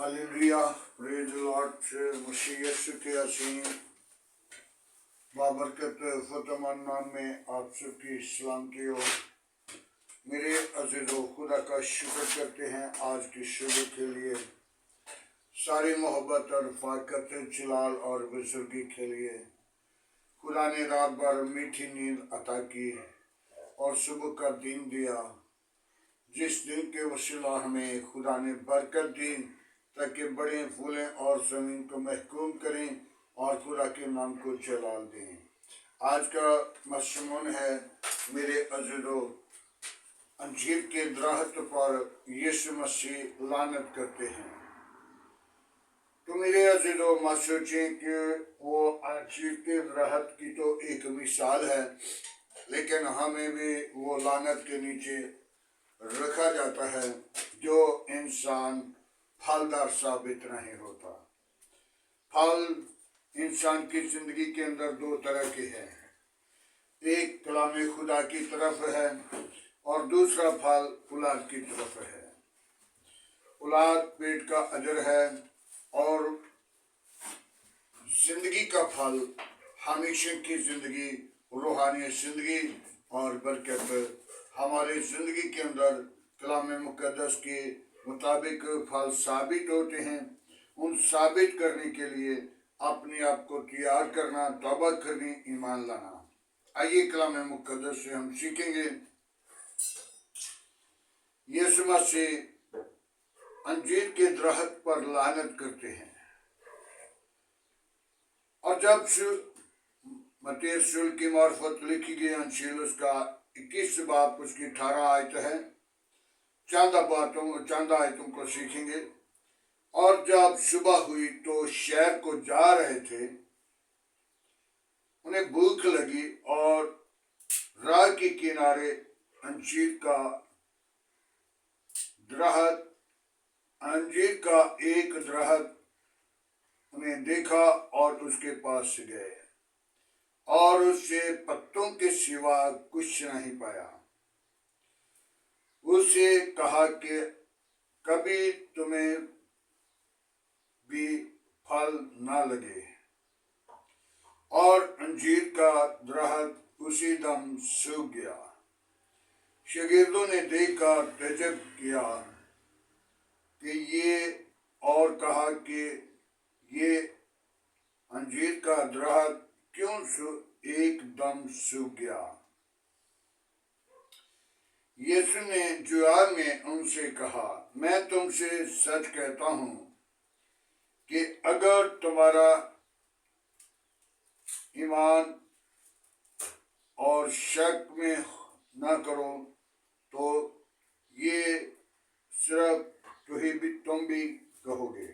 Hallelujah, praise the lord. मसीह यीशु के असीम बाबरकत फतमान नाम में आप सबकी सलामती हो। मेरे अज़ीज़ों, खुदा का शुक्र करते हैं आज की सुबह के लिए। सारी मोहब्बत और फाकत जलाल और बुजुर्गी के लिए खुदा ने रात भर मीठी नींद अता की और सुबह का दिन दिया, जिस दिन के वसीला हमें खुदा ने बरकत दी ताकि बड़े फूलें और ज़मीन को महकूम करें और खुदा के नाम को जलाल दें। आज का मज़मून है मेरे अज़ीज़ों, अंजीर के दरख्त पर यीशु मसीह लानत करते हैं। तो मेरे अज़ीज़ों, मत सोचें कि वो अंजीर के दरख्त की तो एक मिसाल है, लेकिन हमें भी वो लानत के नीचे रखा जाता है जो इंसान फलदार साबित नहीं होता। फल इंसान की जिंदगी के अंदर दो तरह के हैं, एक कलाम खुदा की तरफ है और दूसरा फल औलाद की तरफ है। औलाद पेट का अजर है और जिंदगी का फल हमेशा की जिंदगी, रूहानी जिंदगी और बरकत हमारे जिंदगी के अंदर कलाम मुकद्दस के मुताबिक फल साबित होते हैं। उन साबित करने के लिए अपने आप को तैयार करना, तौबा करनी, ईमान लाना। आइए कलाम मुकद्दस से हम सीखेंगे। यीशु मसीह अंजीर के दरख्त पर लानत करते हैं और जब मत्ती रसूल की मार्फत लिखी गई अंजील उसका 21 बाब उसकी 18 आयत है। चंद आयतों को सीखेंगे। और जब सुबह हुई तो शहर को जा रहे थे, उन्हें भूख लगी और राह के किनारे अंजीर का एक दरख्त उन्हें देखा और उसके पास गए और उससे पत्तों के सिवा कुछ नहीं पाया। उससे कहा कि कभी तुम्हें भी फल ना लगे, और अंजीर का दरख्त उसी दम सूख गया। शागिर्दों ने देखकर ताज्जुब किया कि ये, और कहा कि ये अंजीर का दरख्त क्यों एकदम सूख गया। यीशु ने जवाब में उनसे कहा, मैं तुमसे सच कहता हूं कि अगर तुम्हारा ईमान और शक में न करो तो ये सिर्फ तुम भी कहोगे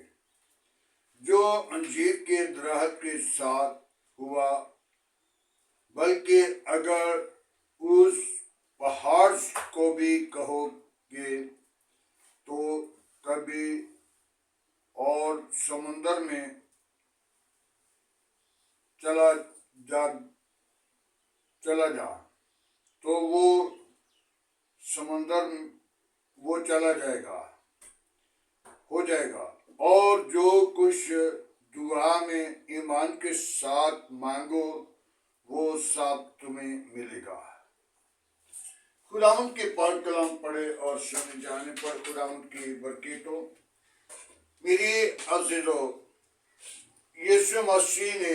जो अंजीर के दरख्त के साथ हुआ, बल्कि अगर उस पहाड़ को भी कहोगे तो कभी और समुंदर में चला जा तो वो चला जाएगा, हो जाएगा। और जो कुछ दुआ में ईमान के साथ मांगो वो सब तुम्हें मिलेगा। खुदावंद के पाक कलाम पढ़े और सुने जाने पर खुदावंद की बरकतों। मेरे अज़ीज़ों, यीशु मसीह ने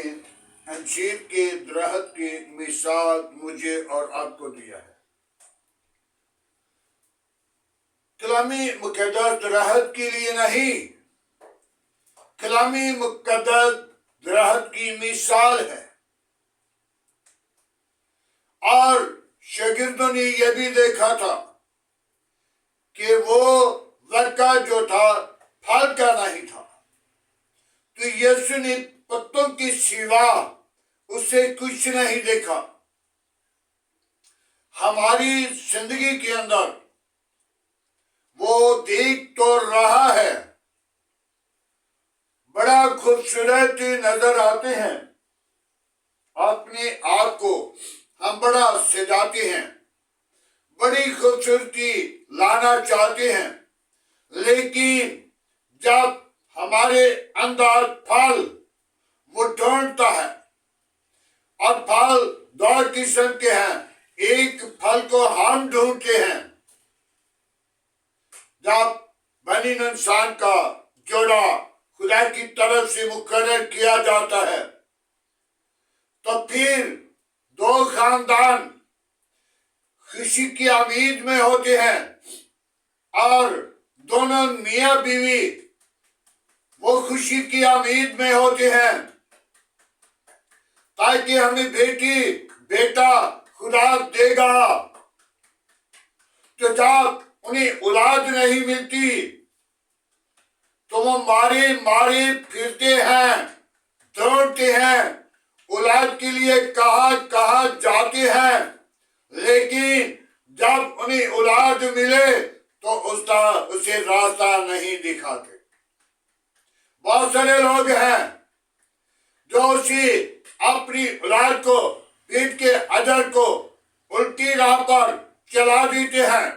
अंजीर के दरख्त की मिसाल मुझे और आपको दिया है। कलामी मुकद्दस दरख्त के लिए नहीं, कलामी मुकद्दस दरख्त की मिसाल है। और शागिर्दों ने यह भी देखा था कि वो लड़का जो था फल का नहीं था, तो यीशु ने पत्तों की सिवा उसे कुछ नहीं देखा। हमारी जिंदगी के अंदर वो देख तो रहा है, बड़ा खूबसूरत नजर आते हैं, अपने आप को हम बड़ा सजाते हैं, बड़ी खूबसूरती लाना चाहते हैं, लेकिन जब हमारे अंदर फल वो ढूंढता है, और फल दो किस्म के हैं। एक फल को हम ढूंढते हैं। जब बनी इंसान का जोड़ा खुदा की तरफ से मुकर्रर किया जाता है, तो फिर दो खानदान खुशी की उम्मीद में होते हैं, और दोनों मियाँ बीवी वो खुशी की उम्मीद में होते हैं, ताकि हमें बेटी बेटा खुदा देगा। तो जब उन्हें औलाद नहीं मिलती, तो वो मारे मारे फिरते हैं, दौड़ते हैं, औलाद के लिए कहाँ कहाँ जाते हैं, लेकिन जब उन्हें औलाद मिले तो उसे रास्ता नहीं दिखाते। बहुत सारे लोग हैं जो उसी अपनी औलाद को, पीठ के अजर को उल्टी राह पर चला देते हैं,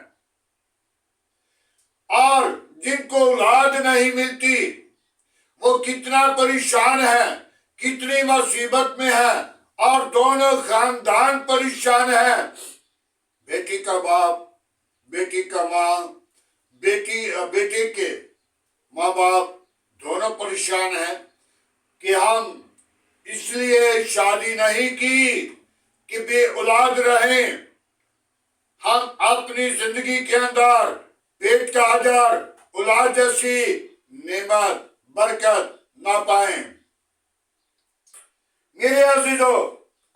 और जिनको औलाद नहीं मिलती वो कितना परेशान है, कितनी मुसीबत में है, और दोनों खानदान परेशान है। बेटी का बाप, बेटी का माँ, बेटे के माँ बाप दोनों परेशान हैं कि हम इसलिए शादी नहीं की कि बे औलाद रहें। हम अपनी जिंदगी के अंदर पेट का अजर, औलाद जैसी नेमत, बरकत ना पाएं। मेरे अजीजों,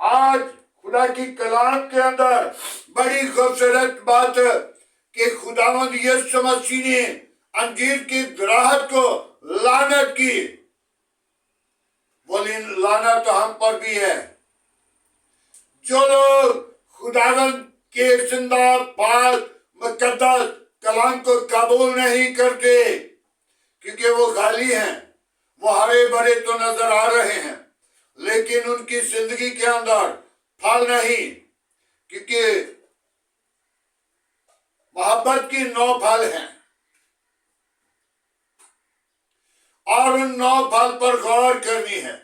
आज खुदा की कलाम के अंदर बड़ी खूबसूरत बात कि खुदावंद यीशु मसीह ने अंजीर की दरख्त को लानत की। वो लानत तो हम पर भी है। जो लोग खुदावंद के जिंदा पाक मुकद्दस कलाम को कबूल नहीं करते, क्योंकि वो खाली हैं, वो हरे भरे तो नजर आ रहे हैं, लेकिन उनकी जिंदगी के अंदर फल नहीं, क्योंकि मोहब्बत की 9 फल हैं, और उन 9 फल पर गौर करनी है।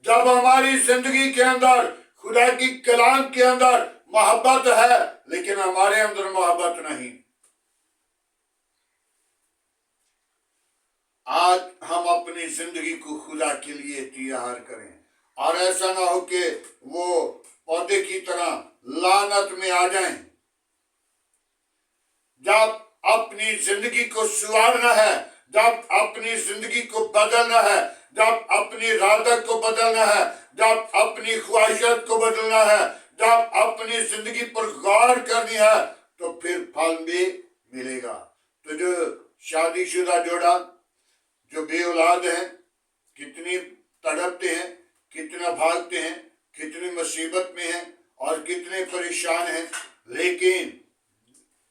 जब हमारी जिंदगी के अंदर खुदा की कलाम के अंदर मोहब्बत है, लेकिन हमारे अंदर मोहब्बत नहीं, आज हम अपनी जिंदगी को खुदा के लिए तैयार करें, और ऐसा ना हो कि वो पौधे की तरह लानत में आ जाएं। जब अपनी जिंदगी को सुधारना है, जब अपनी जिंदगी को बदलना है, जब अपनी इरादा को बदलना है, जब अपनी ख्वाहिशत को बदलना है, जब अपनी जिंदगी पर गौर करनी है, तो फिर फल भी मिलेगा। तो जो शादीशुदा जोड़ा जो बे औलाद हैं, कितनी तड़पते हैं, कितना भागते हैं, कितनी मुसीबत में हैं, और कितने परेशान हैं, लेकिन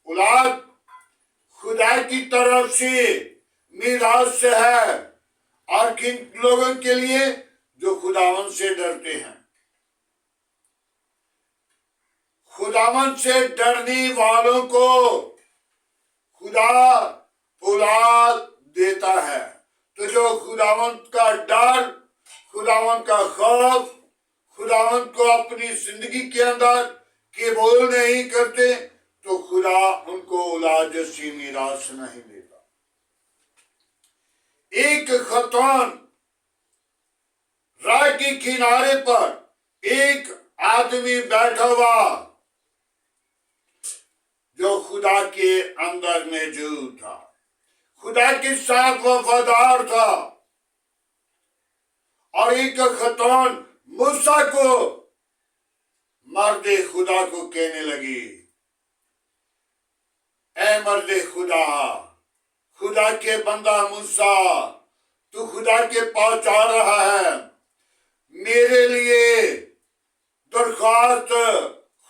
औलाद खुदा की तरफ से मीरास से है। और किन लोगों के लिए? जो खुदावंद से डरते हैं। खुदावंद से डरने वालों को खुदा औलाद देता है। तो जो खुदावंद का डर, खुदावंद का खौफ, खुदावंद को अपनी जिंदगी के अंदर कबूल नहीं करते, तो खुदा उनको औलाद जैसी मीरास नहीं देता। एक खतान राह के किनारे पर एक आदमी बैठा हुआ जो खुदा के अंदर मौजूद था, खुदा के साथ वफादार था, और एक खतान मूसा को, मर्दे खुदा को कहने लगी, ऐ मर्दे खुदा, खुदा के बंदा मूसा, तू खुदा के पास जा रहा है, मेरे लिए दरख्वास्त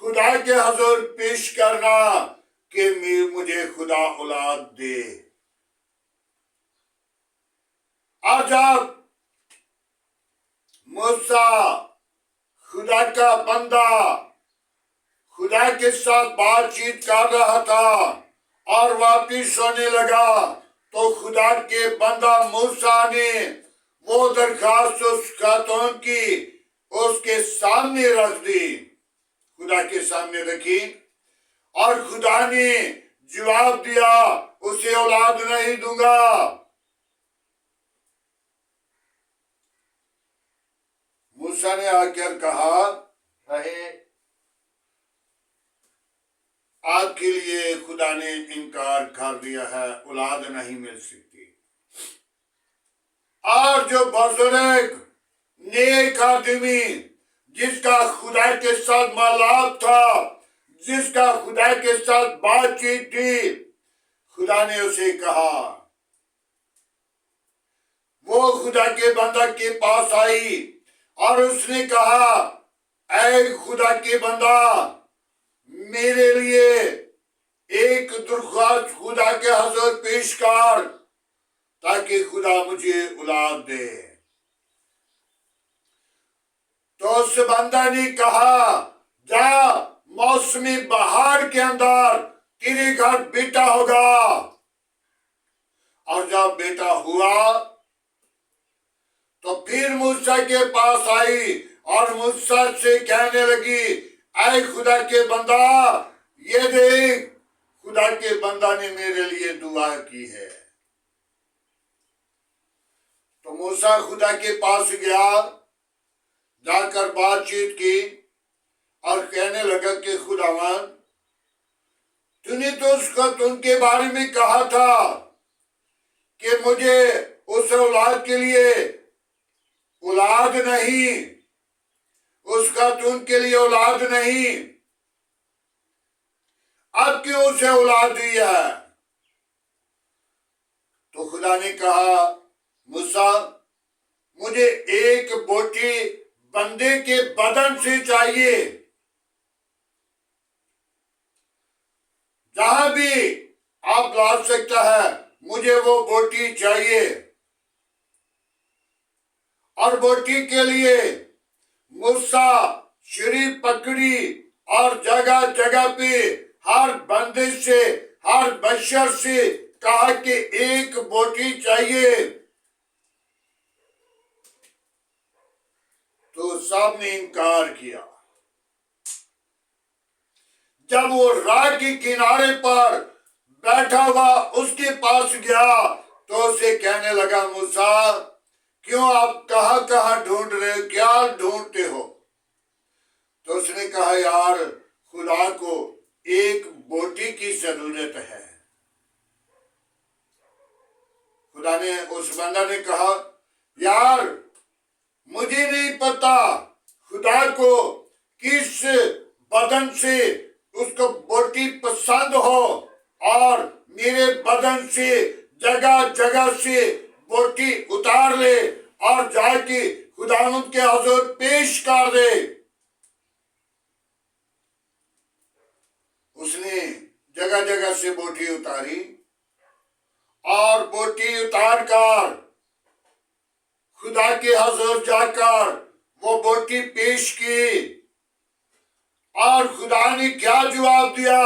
खुदा के हजूर पेश करना कि मुझे खुदा औलाद दे। और जब मूसा खुदा का बंदा खुदा के साथ बातचीत कर रहा था और वापिस होने लगा, تو خدا کے بندہ موسیٰ نے وہ درخواست اس خاتون کی اس کے سامنے رکھ دی، خدا کے سامنے رکھی، اور خدا نے جواب دیا اسے اولاد نہیں دوں گا۔ موسیٰ نے آ کر کہا آپ کے لیے خدا نے انکار کر دیا ہے، اولاد نہیں مل سکتی۔ اور جو بزرگ نیک آدمی جس کا خدا کے ساتھ ملاپ تھا، جس کا خدا کے ساتھ بات چیت تھی، خدا نے اسے کہا، وہ خدا کے بندہ کے پاس آئی اور اس نے کہا، اے خدا کے بندہ، میرے لیے ایک درخواست خدا کے حضور پیش کر تاکہ خدا مجھے اولاد دے۔ تو اس بندہ نے کہا، جا موسم بہار کے اندر تیرے گھر بیٹا ہوگا۔ اور جب بیٹا ہوا تو پھر موسیٰ کے پاس آئی اور موسیٰ سے کہنے لگی، اے خدا کے بندہ، یہ دیکھ خدا کے بندہ نے میرے لیے دعا کی ہے۔ تو موسیٰ خدا کے پاس گیا، جا کر بات چیت کی اور کہنے لگا کہ خداوند، تو نے تو اس خاتون کے بارے میں کہا تھا کہ مجھے اس اولاد کے لیے اولاد نہیں، اس خاتون کے لیے اولاد نہیں، اب کیوں اسے اولاد دی ہے؟ تو خدا نے کہا، موسیٰ، مجھے ایک بوٹی بندے کے بدن سے چاہیے، جہاں بھی آپ لا سکتا ہے، مجھے وہ بوٹی چاہیے۔ اور بوٹی کے لیے موسیٰ چھری پکڑی اور جگہ جگہ پہ ہر بندے سے، ہر بشر سے کہا کہ ایک بوٹی چاہیے۔ تو سب نے انکار کیا۔ جب وہ راہ کے کنارے پر بیٹھا ہوا اس کے پاس گیا تو اسے کہنے لگا، موسیٰ، کیوں آپ کہاں کہاں ڈھونڈ رہے ہو، کیا ڈھونڈتے ہو؟ تو اس نے کہا، یار خدا کو ایک بوٹی کی ضرورت ہے۔ خدا نے، اس بندہ نے کہا، یار مجھے نہیں پتا خدا کو کس بدن سے اس کو بوٹی پسند ہو، اور میرے بدن سے جگہ جگہ سے بوٹی اتار لے اور جا کے خداوند کے حضور پیش کر دے۔ اس نے جگہ جگہ سے بوٹی اتاری اور بوٹی اتار کر خدا کے حضور جا کر وہ بوٹی پیش کی، اور خدا نے کیا جواب دیا؟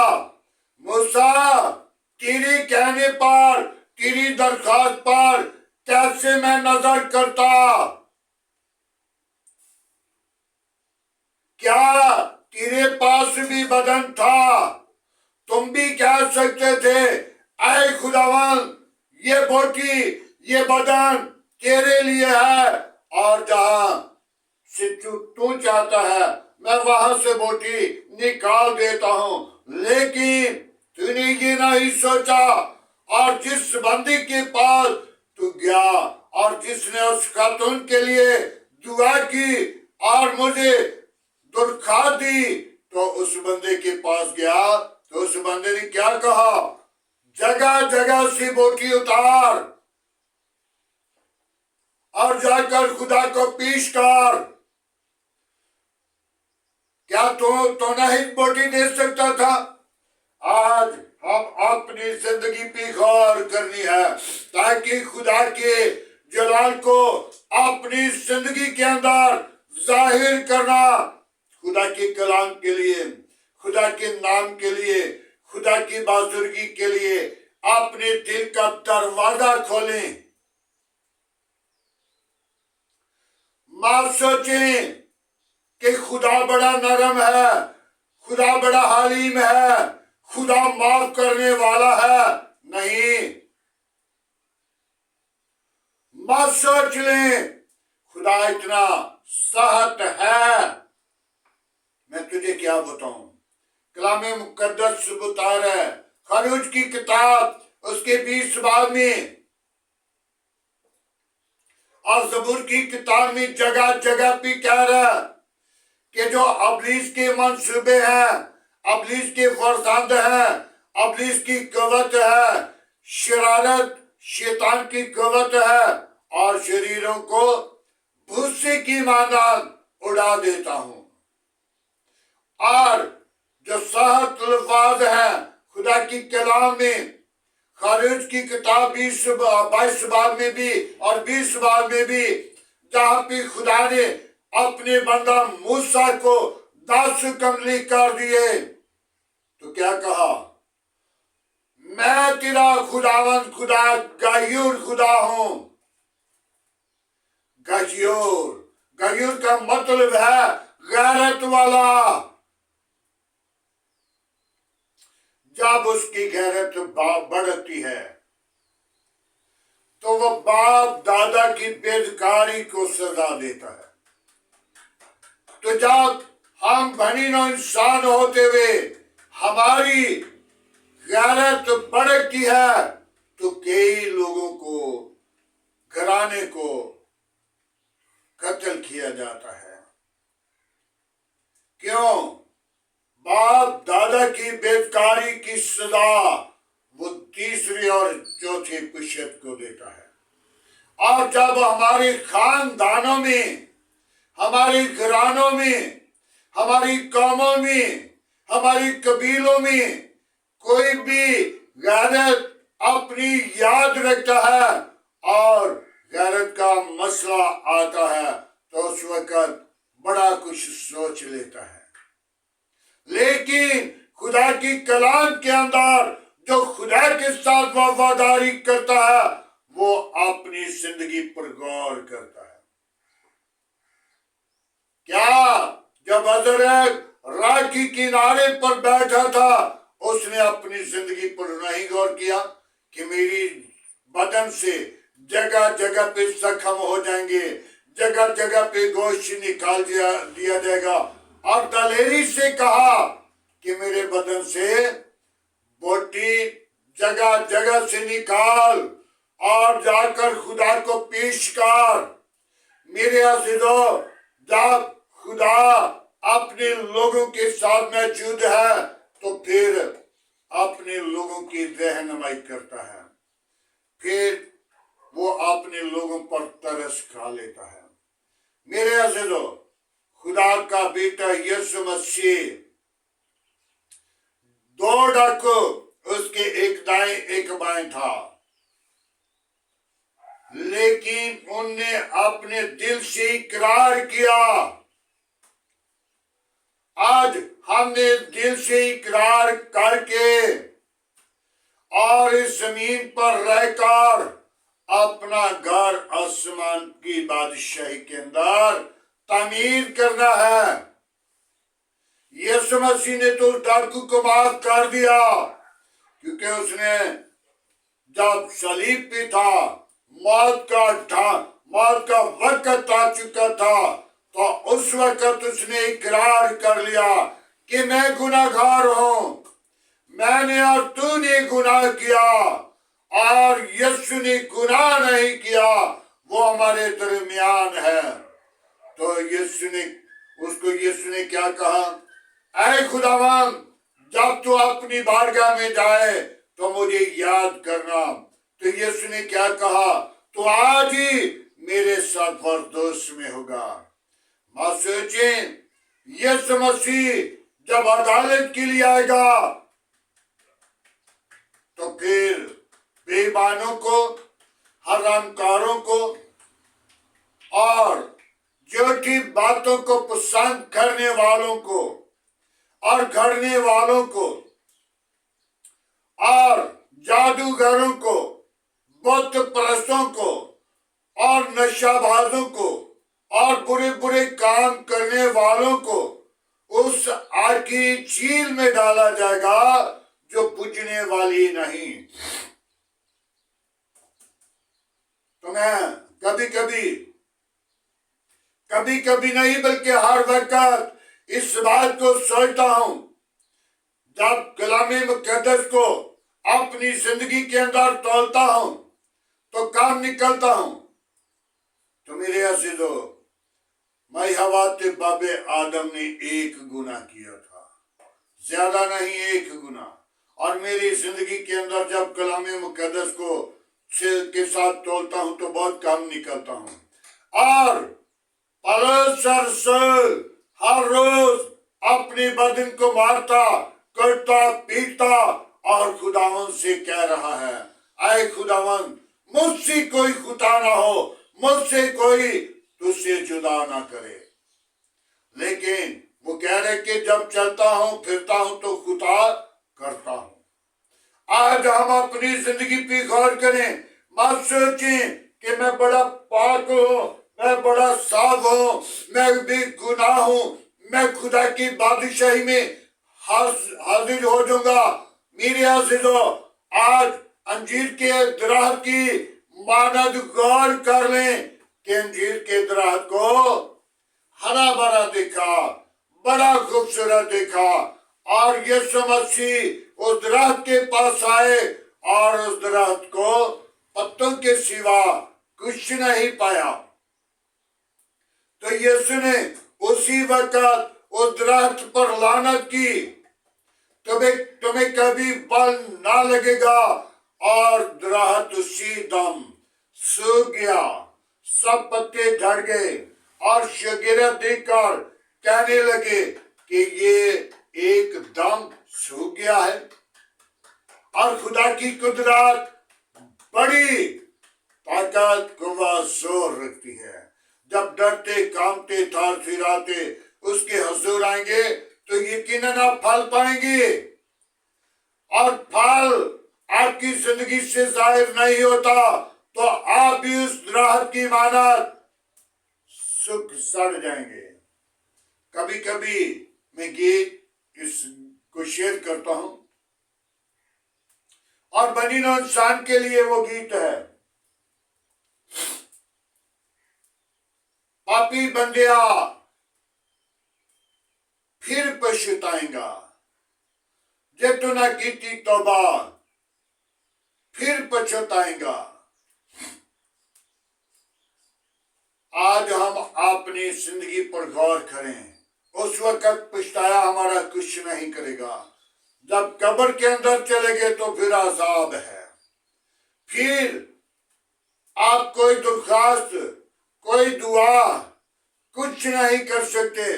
موسیٰ، تیرے کہنے پر، تیری درخواست پر کیسے میں نظر کرتا؟ کیا تیرے پاس بھی بدن تھا؟ تم بھی کہہ سکتے تھے، اے خداوند، یہ بوٹی، یہ بدن تیرے لیے ہے، اور جہاں سے تو چاہتا ہے میں وہاں سے بوٹی نکال دیتا ہوں۔ لیکن تو نے یہ نہیں سوچا، اور جس بندے کے پاس تو گیا اور جس نے اس خاتون کے لیے دعا کی اور مجھے درخواست دی، تو اس بندے کے پاس گیا تو اس بندے نے کیا کہا؟ جگہ جگہ سے بوٹی اتار اور جا کر خدا کو پیش کر۔ کیا تو نہیں بوٹی دے سکتا تھا؟ آج ہم اپنی زندگی پہ غور کرنی ہے تاکہ خدا کے جلال کو اپنی زندگی کے اندر ظاہر کرنا، خدا کے کلام کے لیے، خدا کے نام کے لیے، خدا کی بزرگی کے لیے अपने दिल का दरवाजा खोलें। मत सोचें कि खुदा बड़ा नरम है, खुदा बड़ा हलीम है, खुदा माफ करने वाला है। नहीं, मत सोच लें खुदा इतना सख्त है। मैं तुझे क्या बताऊं, कलामे मुकद्दस बता रहा है, खरूज की किताब उसके 20 बाब में और ज़बूर की किताब में जगह जगह पे कह रहा है कि जो अबलीस के मंसूबे हैं, अबलीस के फरजंद हैं, अबलीस की कुव्वत है, शरारत शैतान की कुव्वत है, और शरीरों को भूसे की मानद उड़ा देता हूं। और जो सख्त अल्फाज है खुदा की कलाम में, खरूज की किताब 22 बाब में भी और 20 बाब में भी, जहां पे खुदा ने अपने बंदा मूसा को 10 हुक्म लिख कर दिए, तो क्या कहा, मैं तेरा खुदावंद खुदा गयूर खुदा हूं। गयूर, गयूर का मतलब है गैरत वाला। जब उसकी गैरत बढ़ती है तो वह बाप दादा की बेदकारी को सजा देता है। तो जब हम बनी नौ इंसान होते हुए हमारी गैरत बढ़ती है तो कई लोगों को, घराने को कत्ल किया जाता है। क्यों? बाप दादा की बेदकारी की सजा वो तीसरी और चौथी पुश्त को देता है। और जब हमारे खानदानों में, हमारे घरानों में, हमारी कौमों में, हमारी कबीलों में कोई भी गैरत अपनी याद रखता है और गैरत का मसला आता है तो उस वक्त बड़ा कुछ सोच लेता है। लेकिन खुदा की कलाम के अंदर जो खुदा के साथ वफादारी करता है वो अपनी जिंदगी पर गौर करता है। क्या जब हजरत राह की किनारे पर बैठा था उसने अपनी जिंदगी पर नहीं गौर किया कि मेरी बदन से जगह जगह पे जख्म हो जाएंगे, जगह जगह पे गोश्त निकाल दिया जाएगा, और दलेरी से कहा कि मेरे बदन से बोटी जगह जगह से निकाल और जाकर खुदा को पेश कर। मेरे अज़ीज़ों, जब खुदा अपने लोगों के साथ मौजूद है तो फिर अपने लोगों की रहनुमाई करता है, फिर वो अपने लोगों पर तरस खा लेता है। मेरे अज़ीज़ों, खुदा का बेटा यीशु मसीह 2 डाकू उसके एक दाएं एक बाएं था, लेकिन उनने अपने दिल से इकरार किया। आज हमने दिल से इकरार करके और इस जमीन पर रहकर अपना घर आसमान की बादशाही के अंदर तामीर करना है। यीशु मसीह ने तो डाकू को माफ कर दिया क्योंकि उसने जब सलीब पे था, मौत का वक्त आ चुका था, तो उस वक्त उसने इकरार कर लिया कि मैं गुनाहगार हूं, मैंने और तूने गुनाह किया और यीशु ने गुनाह नहीं किया, वो हमारे दरमियान है। तो यीशु ने क्या कहा, ऐ खुदावन, जब तू अपनी बारगाह में जाए तो मुझे याद करना। तो यीशु ने क्या कहा, तो आज ही मेरे साथ फरदौस में होगा। मत सोचें, यीशु मसीह जब अदालत के लिए आएगा तो फिर बेईमानों को, हरामकारों को और झूठी बातों को पसंद करने वालों को और गढ़ने वालों को और जादू जादूगरों को, बुत परस्तों को और नशाबाजों को और बुरे बुरे काम करने वालों को उस आग की चील में डाला जाएगा जो बुझने वाली नहीं। तो मैं कभी कभी नहीं बल्कि हर वक्त इस बात को सोचता हूं, जब कलामे मुकद्दस को अपनी जिंदगी के अंदर तोलता हूं तो काम निकलता हूं। तो मेरे अज़ीज़ों, मैं हवाते बाबे आदम ने एक गुनाह किया था, ज्यादा नहीं, एक गुनाह। और मेरी जिंदगी के अंदर जब कलामे मुकद्दस को के साथ तोलता हूं तो बहुत काम निकलता हूं। और पौलुस हर रोज अपने बदन को मारता, करता, पीटता और खुदावन से कह रहा है, ऐ खुदावन, मुझसे कोई खुदा ना हो, मुझसे कोई तुझसे जुदा ना करे। लेकिन वो कह रहे कि जब चलता हूं फिरता हूं तो खुदा करता हूं। आज हम अपनी जिंदगी पे गौर करें, मत सोचें कि मैं बड़ा पाक हूं, मैं बड़ा साफ हूं, मैं भी गुनाह हूं, मैं खुदा की बादशाही में हाजिर हो जाऊंगा। मेरे अज़ीज़ों, आज अंजीर के दरख्त की मानद गौर कर लें कि अंजीर के दरख्त को हरा भरा देखा, बड़ा खूबसूरत देखा, और यीशु मसीह उस दरख्त के पास आए और उस दरख्त को पत्तों के सिवा कुछ नहीं पाया। तो यीशु ने उसी वक्त उस दरख्त पर लानत की, तुम्हें कभी बल ना लगेगा, और दरख्त उसी दम सूख गया, सब पत्ते झड़ गए और शागिर्द देखकर कहने लगे कि ये एकदम सूख गया है। और खुदा की कुदरत बड़ी ताकत कुव्वा जोर रखती है। जब डरते कांपते थार थिराते उसके हुजूर आएंगे तो यकीनन आप फल पाएंगे। और फल आपकी जिंदगी से जाहिर नहीं होता तो आप भी उस दरख्त की मानद सूख सड़ जाएंगे। कभी कभी मैं गीत इसको शेयर करता हूं, और बनी नौ इंसान के लिए वो गीत है, पापी बंदिया फिर पछताएगा, जे तू ना कीती तौबा फिर पछताएगा। आज हम अपनी जिंदगी पर गौर करें, उस वक्त पछताया हमारा कुछ नहीं करेगा। जब कब्र के अंदर चले गए तो फिर अजाब है, फिर आप कोई दरखास्त, कोई दुआ कुछ नहीं कर सकते।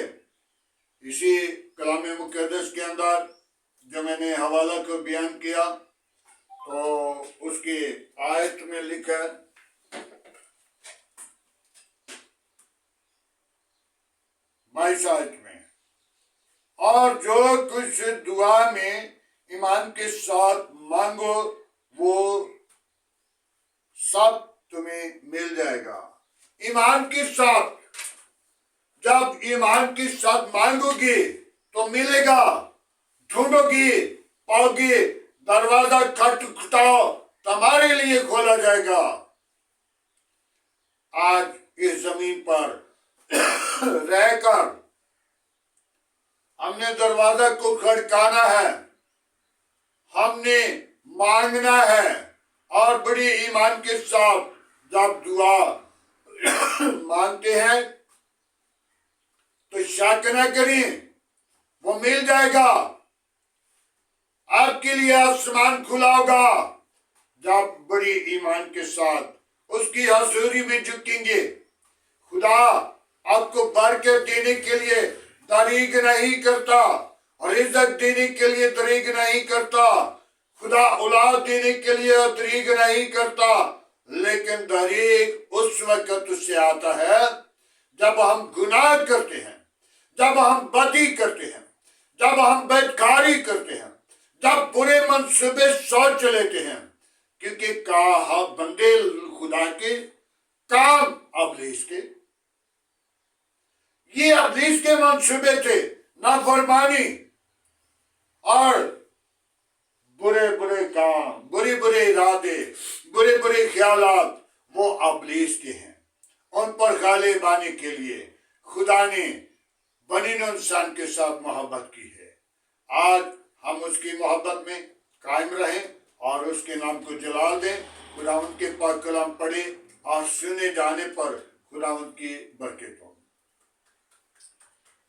इसी कलामे मुकद्दस के अंदर जो मैंने हवाला को बयान किया तो उसकी आयत में लिखा है, बाईस आयत में, और जो कुछ दुआ में ईमान के साथ मांगो वो सब तुम्हें मिल जाएगा। ईमान के साथ, जब ईमान के साथ मांगोगी तो मिलेगा, ढूंढोगी पाओगी, दरवाजा खटखटाओ तुम्हारे लिए खोला जाएगा। आज इस जमीन पर रहकर हमने दरवाजा को खड़काना है, हमने मांगना है, और बड़ी ईमान के साथ जब दुआ मांगते हैं तो शक न करें, वो मिल जाएगा। आपके लिए आसमान खुला होगा जब बड़ी ईमान के साथ उसकी हजूरी में झुकेंगे। खुदा आपको बरकत देने के लिए दरीग नहीं करता, और इज्जत देने के लिए दरीग नहीं करता। खुदा औलाद देने के लिए दरीग नहीं करता, लेकिन दरीग उस वक्त उससे आता है जब हम गुनाह करते हैं, जब हम बदी करते हैं, जब हम बदकारी करते हैं, जब बुरे मंसूबे सोच लेते हैं, क्योंकि कहा बंदे खुदा के, काम अबलीस के। ये अबलीस के मंसूबे थे, नाफरमानी और बुरे बुरे काम, बुरे बुरे इरादे, बुरे बुरे ख्यालात, वो अबलीस के हैं। उन पर गालिब आने के लिए खुदा ने बनी इंसान के साथ मोहब्बत की है। आज हम उसकी मोहब्बत में कायम रहें और उसके नाम को जलाल दें। खुदावंद के पाक कलाम पढ़े और सुने जाने पर खुदावंद की बरकत हो।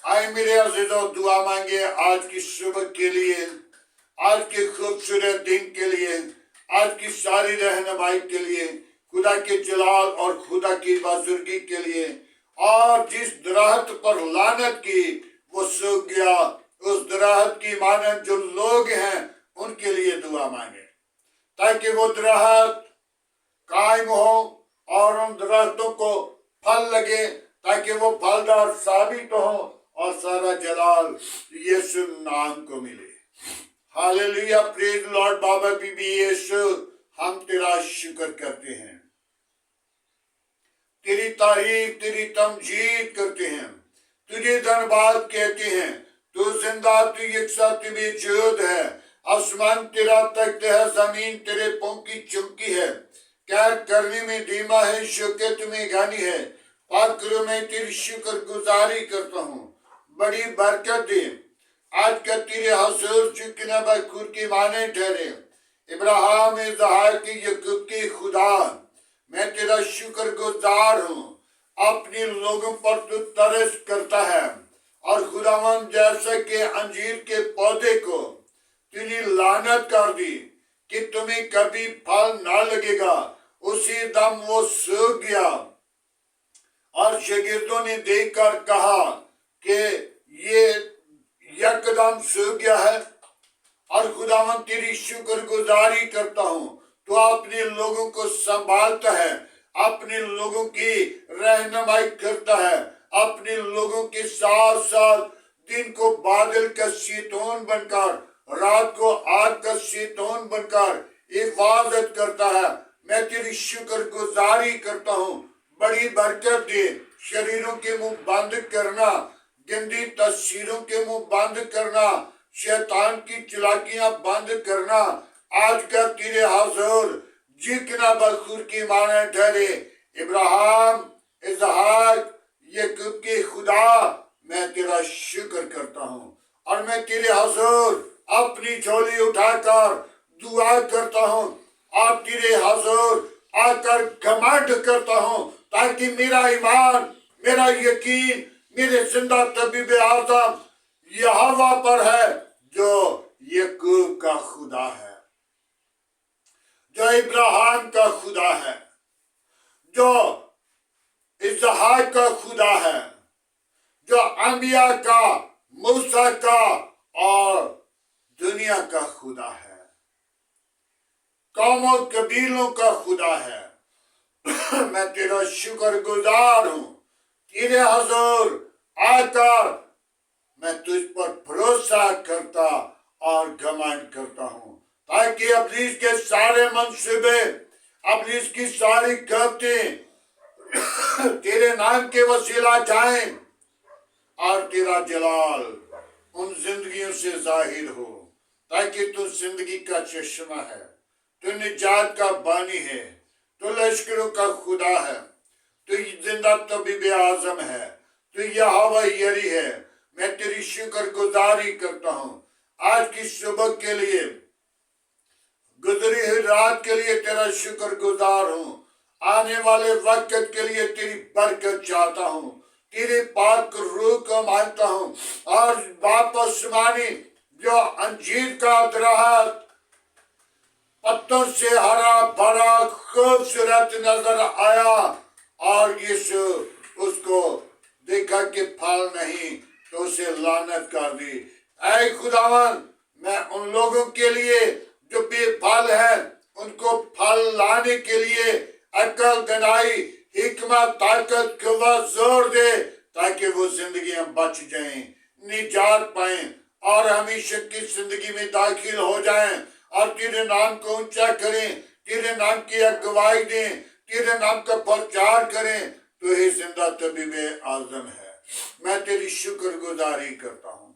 आए मेरे अज़ीज़ों, दुआ मांगे आज की सुबह के लिए, आज के खूबसूरत दिन के लिए, आज की सारी रहनुमाई के लिए, खुदा के जलाल और खुदा की बुजुर्गी के लिए। और जिस दरख्त पर लानत की वो सूख गया, उस दरख्त की मानद जो लोग हैं उनके लिए दुआ मांगे, ताकि वो दरख्त कायम हो और उन दरख्तों को फल लगे, ताकि वो फलदार साबित हो और सारा जलाल यीशु नाम को मिले। Hallelujah, praise lord. बाबा बीबी यीशु, हम तेरा शुक्र करते हैं, तेरी तारीफ, तेरी तमजीद करते हैं, तुझे धन्यवाद कहते हैं। तू जिंदा, तू यकसा, तू बेजूद है। आसमान तेरा तख्त है, जमीन तेरे पांव की चौकी है। कैर करने में धीमा है, शुक्र तुम्हें गानी है। पाक करो, मैं तेरी शुक्र गुजारी करता हूँ। बड़ी बरकत दे आज का तेरे हजूर, चुकना बखूर की माने ठहरे। इब्राहिम, इज़हाक, याकूब की खुदा, मैं तेरा शुक्र गुजार हूँ। अपने लोगों पर तू तरस करता है और खुदावंद जैसे कि अंजीर के पौधे को तूने लानत कर दी कि तुम्हें कभी फल ना लगेगा, उसी दम वो सूख गया। और शागिर्दों ने देखकर कहा कि ये यकदम सूख गया है। और खुदावंद तेरी शुक्र गुजारी करता हूँ, तो अपने लोगों को संभालता है, अपने लोगों की रहनुमाई करता है, अपने लोगों के साथ साथ दिन को बादल का शैतान बनकर, रात को आग का शैतान बनकर हिफाजत करता है। मैं तेरी शुक्र गुजारी करता हूँ। बड़ी बरकत दे। शरीरों के मुंह बंद करना, गंदी तस्वीरों के मुंह बंद करना, शैतान की चालाकियां बंद करना। आज का तेरे हजूर जितना बखूर की माने ठहरे। इब्राहिम, इज़हाक, याकूब के खुदा, मैं तेरा शुक्र करता हूँ और मैं तेरे हजूर अपनी झोली उठाकर दुआ करता हूँ और तेरे हजूर आकर घमंड करता हूँ, ताकि मेरा ईमान, मेरा यकीन मेरे जिंदा तबीब आज़म यहोवा पर है, जो याकूब का खुदा है, जो इब्राहिम का खुदा है, जो इज़हाक का खुदा है, जो अंबिया का, मूसा का और दुनिया का खुदा है, कौमों कबीलों का खुदा है। मैं तेरा शुक्र गुजार हूँ। तेरे हजूर आकर मैं तुझ पर भरोसा करता और घमंड करता हूँ, ताकि इब्लीस के सारे मंसूबे, इब्लीस की सारी गलती तेरे नाम के वसीला जाएं और तेरा जलाल उन जिंदगियों से जाहिर हो, ताकि तू जिंदगी का चश्मा है, तू निजात का बानी है, तू लश्करों का खुदा है, तू जिंदा तबीब आज़म है, तू यहोवा यरी है। मैं तेरी शुक्र गुजारी करता हूँ। आज की सुबह के लिए, गुजरी हुई रात के लिए तेरा शुक्र गुजार हूँ। आने वाले वक्त के लिए तेरी बरकत चाहता हूँ, तेरे पाक रूह को मानता हूँ। और वापस मानी जो अंजीर का दरख्त पत्तों से हरा भरा खूबसूरत नजर आया और यीशु उसको देखा कि फल नहीं, तो उसे लानत कर दी। ऐ खुदावन, मैं उन लोगों के लिए जो बेफल है, उनको फल लाने के लिए अकल, दनाई, हिकमत, ताकत, कुव्वत, जोर दे, ताकि वो जिंदगियां बच जाएं, निजात पाएं और हमेशा की जिंदगी में दाखिल हो जाएं और तेरे नाम को ऊंचा करें, तेरे नाम की गवाही दें, तेरे नाम का प्रचार करें, तो हे जिंदा तबीब आजम है। मैं तेरी शुक्रगुजारी करता हूँ,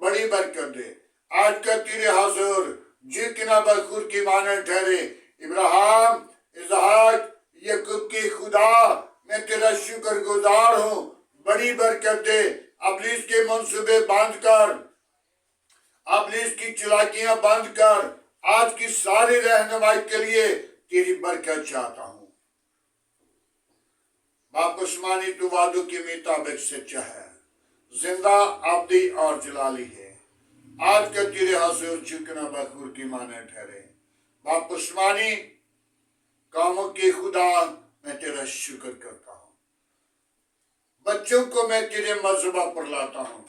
बड़ी बरकत दे। आज का तेरे हाज़ुर जितना बखूर की माने ठहरे, इब्राहिम, इसहाक, याकूब के खुदा, मैं तेरा शुक्रगुजार हूँ, बड़ी बरकत दे। इब्लीस के मंसूबे बंद कर, इब्लीस की चालाकियां बंद कर। आज की सारी रहनुमाई के लिए तेरी बरकत चाहता हूँ। बाप आसमानी, तू वादों के मुताबिक सच्चा है, जिंदा, अब्दी और जलाली है। आज का तेरे हाज़ुर झुकना बखूर की माने ठहरे। बाप आसमानी, कामों के खुदा, मैं तेरा शुक्र करता हूँ। बच्चों को मैं तेरे मज़हबा पर लाता हूँ,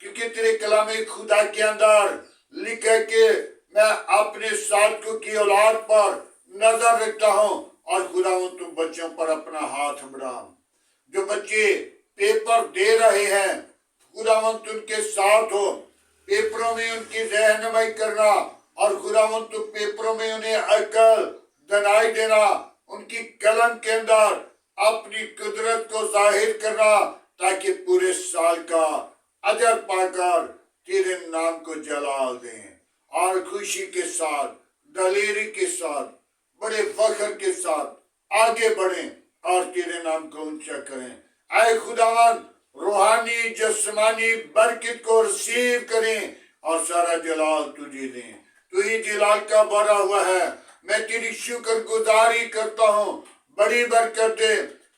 क्योंकि तेरे कलाम खुदा के अंदर लिखा है कि मैं अपने साथियों की औलाद पर नजर रखता हूँ, और खुदावंद तुम बच्चों पर अपना हाथ बढ़ा। जो बच्चे पेपर दे रहे हैं, खुदावंद उनके साथ हो, पेपरों में उनकी रहनुमाई करना, और खुदावंद तुम पेपरों में उन्हें अकल दिलाई देना, उनकी कलम के अंदर अपनी कुदरत को जाहिर करना, ताकि पूरे साल का अजर पाकर तेरे नाम को जलाल दें, और खुशी के साथ, दलेरी के साथ, बड़े फख्र के साथ आगे बढ़ें और तेरे नाम को ऊंचा करें। आए खुदावन, रूहानी जिस्मानी बरकत को रिसीव करें और सारा जलाल तुझे दें। तू ही जलाल का भरा हुआ है। मैं तेरी शुक्र गुजारी करता हूँ, बड़ी बरकत दे।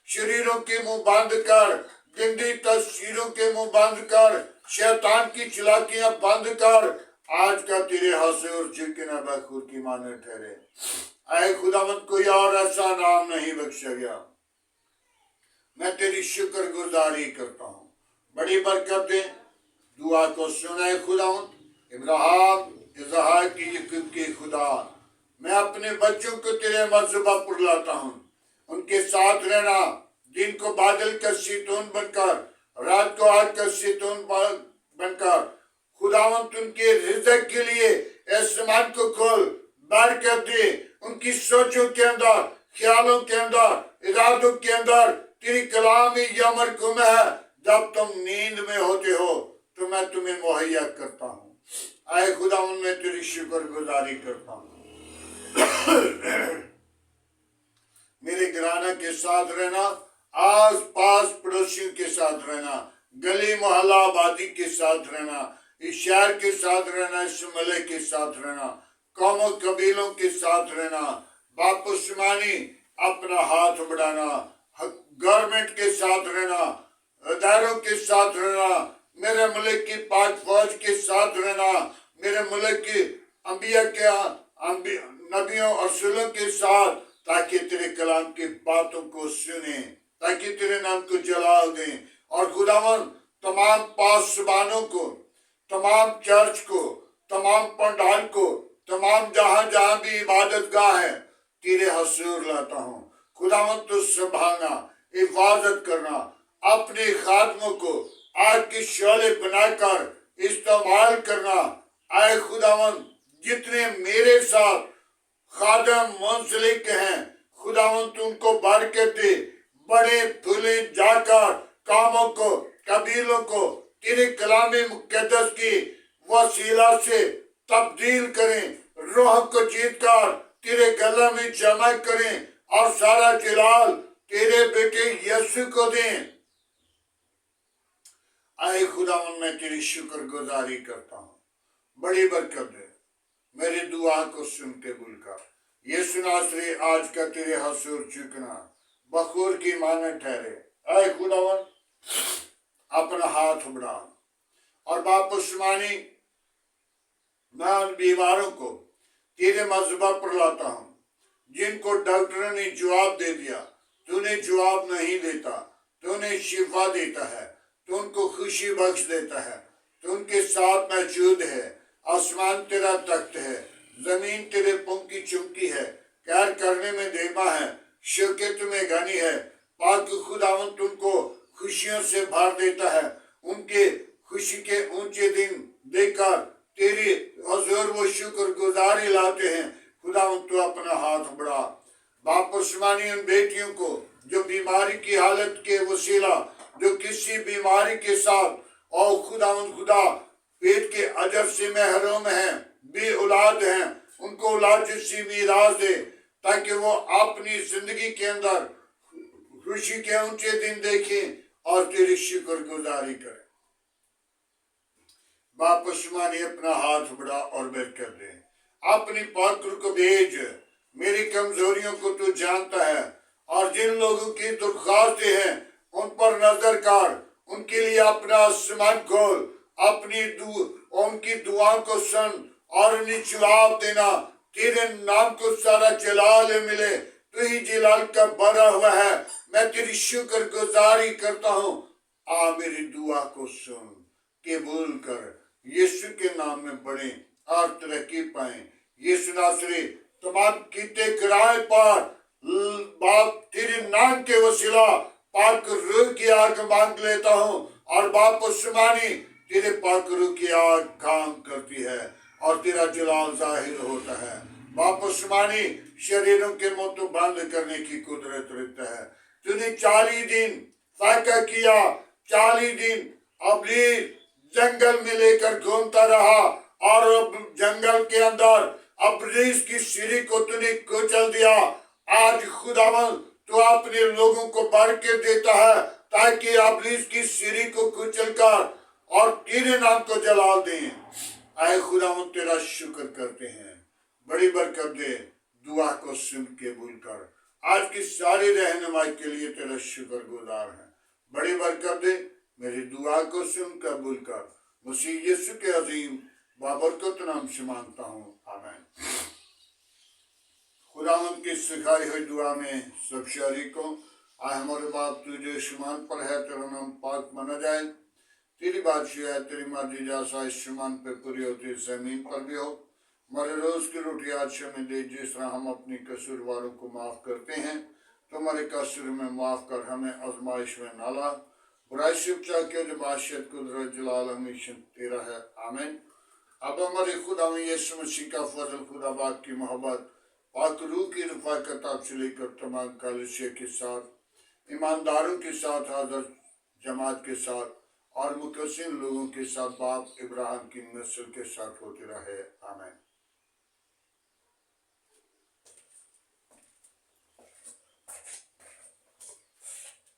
शरीरों के मुंह बंद कर, गंदी तस्वीरों के मुंह बंद कर, शैतान की चालाकियां बंद कर। आज का तेरे हाज़ुर झुकना बखूर की माने ठहरे। आए खुदावंद, कोई और ऐसा नाम नहीं बख्शा गया। मैं तेरी शुक्र गुजारी करता हूँ, बड़ी बरकत दे। दुआ को सुनाए खुदावंद, इब्राहिम, इसहाक, याकूब के खुदा, मैं अपने बच्चों को तेरे मज़हबा पर लाता हूँ। उनके साथ रहना, दिन को बादल का सितून बनकर, रात को आग का सितून बनकर। खुदावंद उनके रिज़्क़ के लिए आसमान को खोल, बरकत दे। उनकी सोचों के अंदर, ख्यालों के अंदर, इरादों के अंदर तेरी कलाम यमर गुम है। जब तुम नींद में होते हो तो मैं तुम्हें मुहैया करता हूँ। आए खुदावंद, मैं तेरी शुक्र गुजारी करता हूँ। मेरे घराना के साथ रहना, आस पास पड़ोसियों के साथ रहना, गली मोहल्ला आबादी के साथ रहना, इस शहर के साथ रहना, इस मले के साथ रहना, कौमों कबीलों के साथ रहना। बाप आसमानी, अपना हाथ बढ़ाना, गवर्नमेंट के साथ रहना, अदारों के साथ रहना, मेरे मुल्क की पाक फौज के साथ रहना, मेरे मुल्क की अंबिया के नबियों और रसूलों के साथ, ताकि तेरे कलाम की बातों को सुने, ताकि तेरे नाम को जलाल दें। और खुदावन, तमाम पासबानों को, तमाम चर्च को, तमाम पंडाल को, तमाम जहां जहां भी इबादत गाह है, तेरे हसूर लाता हूँ। खुदावन, तो संभालना, हिफाजत करना, अपने खादमों को आग के शोले बनाकर इस्तेमाल करना। आए खुदावन, जितने मेरे साथ खादम मुंसलिक हैं, खुदावन उनको बरकत दे। बड़े भूले जाकर कामों को, कबीलों को तेरे कलाम मुकद्दस की वसीला से तब्दील करें, रूह को जीत कर तेरे गला में जमा करें, और सारा जलाल तेरे बेटे यीशु को दें। आए खुदावन, मैं तेरी शुक्र गुजारी करता हूँ, बड़ी बरकत दे। मेरी दुआ को सुन के कबूल कर। यीशु नासरी, आज का तेरे हसूर झुकना बखूर की माने ठहरे। आए खुदावन, अपना हाथ बढ़ा। और बाप आसमानी, मैं उन बीमारों को तेरे मज़हबा पर लाता हूँ, जिनको डॉक्टरों ने जवाब दे दिया, तूने जवाब नहीं देता, तूने शिफा देता है, तू उनको खुशी बख्श देता है, तू उनके साथ मौजूद है। आसमान तेरा तख्त है, जमीन तेरे पंख की चुमकी है, कहर करने में देमा है, शौकत में घनी है। पाक खुदावन तुमको खुशियों से भर देता है। उनके खुशी के ऊंचे दिन देखकर तेरी हजूर वो शुक्र गुजारी लाते हैं। खुदावन, तू अपना हाथ बढ़ा आसमानी उन बेटियों को जो बीमारी की हालत के वसीला, जो किसी बीमारी के साथ और खुदा पेट के अजर से महरूम हैं, बे औलाद हैं, उनको औलाद जैसी मीरास दे, ताकि वो अपनी जिंदगी के अंदर खुशी के ऊंचे दिन देखें और तेरी शुक्रगुजारी करें। बाप आसमानी अपना हाथ बढ़ा और बरकत दे, अपनी पात्र को भेज। मेरी कमजोरियों को तू जानता है और जिन लोगों की दरख्वास्तें हैं उन पर नजर कर, उनके लिए अपना आसमान खोल, उनकी दुआओं को सुन और उन्हें जवाब देना। तेरे नाम को सारा जलाल मिले, तू ही जलाल का भरा हुआ है। मैं तेरी शुक्रगुजारी करता हूँ। आ मेरी दुआ को सुन, कबूल कर। यीशु के नाम में बढ़े और तरक्की पाए। यीशु नासरी तमाम कीते किराए पर बाप तेरे नाम के वसीला पाक रूह की आग मांग लेता हूँ और बाप आसमानी तेरे पाक रूह की आग काम करती है और तेरा जलाल जाहिर होता है। बाप आसमानी शरीरों के मुंह तो बंद करने की कुदरत रखता है। तूने 40 दिन फाका किया, 40 दिन अबलीस जंगल में लेकर घूमता रहा और अब जंगल के अंदर अबलीस की सीढ़ी को तूने कुचल दिया। आज खुदावन तू अपने लोगों को बरकत देता है ताकि अबलीस की सीढ़ी को कुचल कर और तेरे नाम को जलाल दें। आए खुदावन तेरा शुक्र करते हैं, बड़ी बरकत दे, दुआ को सुन के भूल कर। आज की सारी रहनुमाई के लिए तेरा शुक्रगुजार है। बड़ी बरकत दे, मेरी दुआ को सुन कबूल कर। मसीह यीशु के अजीम बाबरकत नाम से मांगता हूँ, आमीन। खुदावंद की सिखाई हुई दुआ में सब शरीकों, आए हमारे बाप तू जो आसमान पर है, तेरा नाम पाक माना जाए। तेरी बादशाही है, तेरी मर्जी जैसा आसमान पे पूरी होती जमीन पर भी हो। हमारे रोज की रोटी आज हमें दे, जिस तरह हम अपनी कसूरवारों को माफ करते हैं, तो हमारे कसूर में माफ कर, हमें आजमाइश में न ला। बुराई से बचा के जो बादशाहत कुदरत जलाल हमेशा तेरा है, आमीन। अब हमारे खुदा में यीशु मसीह का फजल, खुदा बाप की मोहब्बत, पाक रूह की रफ़ाक़त आपसे लेकर तमाम कलीसिया के साथ, ईमानदारों के साथ, हाज़िर जमात के साथ और मुक़द्दस लोगों के साथ, बाप इब्राहिम की नस्ल के साथ होते रहे, आमीन।